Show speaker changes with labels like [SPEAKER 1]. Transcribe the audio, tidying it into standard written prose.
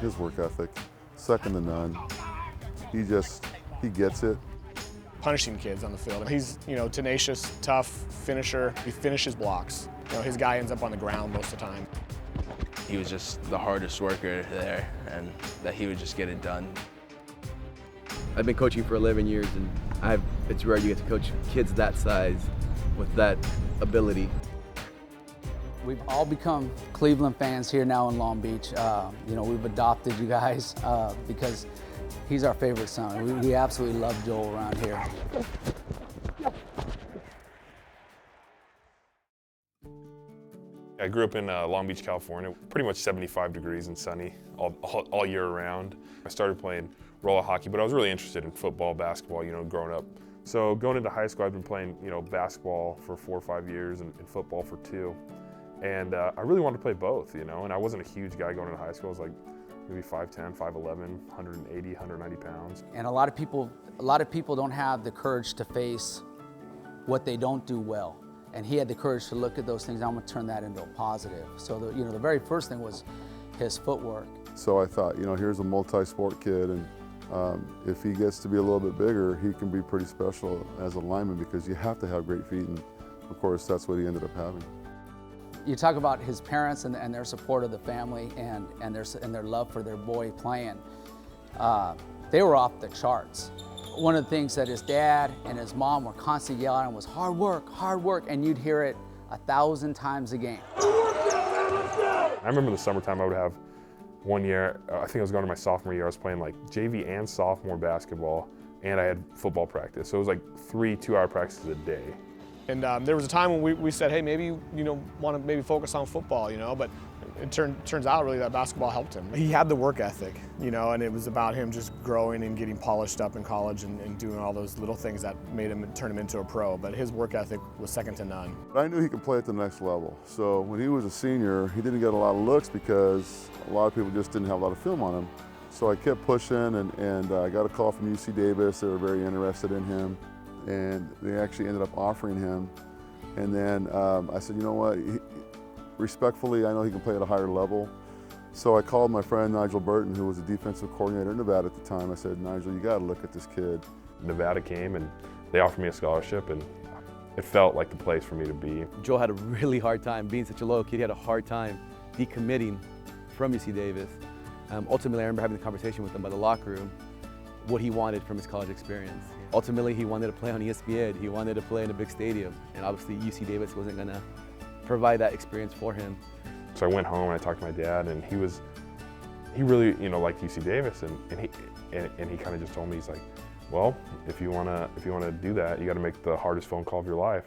[SPEAKER 1] His work ethic, second to none. He gets it.
[SPEAKER 2] Punishing kids on the field. He's, tenacious, tough finisher. He finishes blocks. His guy ends up on the ground most of the time.
[SPEAKER 3] He was just the hardest worker there, and that he would just get it done.
[SPEAKER 4] I've been coaching for 11 years, and it's rare you get to coach kids that size with that ability.
[SPEAKER 5] We've all become Cleveland fans here now in Long Beach. We've adopted you guys because he's our favorite son. We absolutely love Joel around here.
[SPEAKER 6] I grew up in Long Beach, California, pretty much 75 degrees and sunny all year round. I started playing roller hockey, but I was really interested in football, basketball, growing up. So going into high school, I've been playing, basketball for 4 or 5 years and football for 2. And I really wanted to play both, and I wasn't a huge guy going into high school. I was like maybe 5'10", 5'11", 180, 190 pounds.
[SPEAKER 5] And a lot of people don't have the courage to face what they don't do well. And he had the courage to look at those things. I'm going to turn that into a positive. So the very first thing was his footwork.
[SPEAKER 1] So I thought, here's a multi-sport kid, and if he gets to be a little bit bigger, he can be pretty special as a lineman because you have to have great feet, and of course that's what he ended up having.
[SPEAKER 5] You talk about his parents and their support of the family and their love for their boy playing. They were off the charts. One of the things that his dad and his mom were constantly yelling at him was hard work, and you'd hear it 1,000 times a game.
[SPEAKER 6] I remember the summertime I would have one year, I think I was going to my sophomore year, I was playing like JV and sophomore basketball, and I had football practice. So it was like 3 2-hour practices a day.
[SPEAKER 2] And there was a time when we said, hey, maybe want to maybe focus on football, but it turns out really that basketball helped him. He had the work ethic, and it was about him just growing and getting polished up in college and doing all those little things that made him turn him into a pro. But his work ethic was second to none.
[SPEAKER 1] I knew he could play at the next level. So when he was a senior, he didn't get a lot of looks because a lot of people just didn't have a lot of film on him. So I kept pushing, and I got a call from UC Davis. They were very interested in him, and they actually ended up offering him. And then I said, you know what? Respectfully, I know he can play at a higher level. So I called my friend Nigel Burton, who was a defensive coordinator in Nevada at the time. I said, Nigel, you got to look at this kid.
[SPEAKER 6] Nevada came and they offered me a scholarship, and it felt like the place for me to be.
[SPEAKER 4] Joel had a really hard time, being such a low kid, he had a hard time decommitting from UC Davis. Ultimately, I remember having the conversation with him by the locker room, what he wanted from his college experience. Ultimately, he wanted to play on ESPN, he wanted to play in a big stadium, and obviously UC Davis wasn't going to provide that experience for him.
[SPEAKER 6] So I went home and I talked to my dad, and he really liked UC Davis, and he kind of just told me, he's like, well, if you wanna do that, you got to make the hardest phone call of your life.